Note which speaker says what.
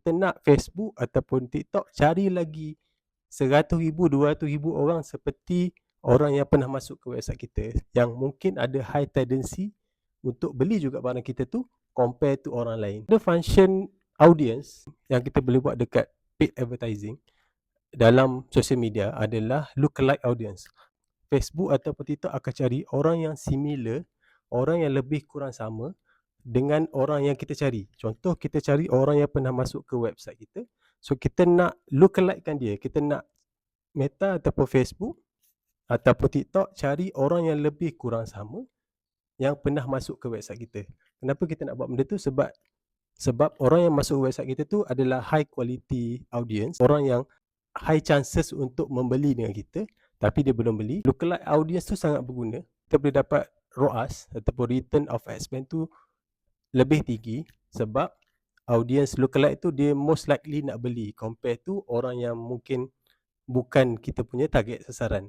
Speaker 1: kita nak Facebook ataupun TikTok cari lagi 100,000, 200,000 orang seperti orang yang pernah masuk ke website kita, yang mungkin ada high tendency untuk beli juga barang kita tu compare to orang lain. Ada function audience yang kita boleh buat dekat paid advertising dalam social media adalah lookalike audience. Facebook ataupun TikTok akan cari orang yang similar, orang yang lebih kurang sama dengan orang yang kita cari. Contoh, kita cari orang yang pernah masuk ke website kita, so kita nak lookalike-kan dia. Kita nak Meta ataupun Facebook ataupun TikTok cari orang yang lebih kurang sama yang pernah masuk ke website kita. Kenapa kita nak buat benda tu? Sebab orang yang masuk website kita tu adalah high quality audience, orang yang high chances untuk membeli dengan kita tapi dia belum beli. Lookalike audience tu sangat berguna. Kita boleh dapat ROAS ataupun return of ad spend tu lebih tinggi sebab audience lookalike tu dia most likely nak beli compare tu orang yang mungkin bukan kita punya target sasaran.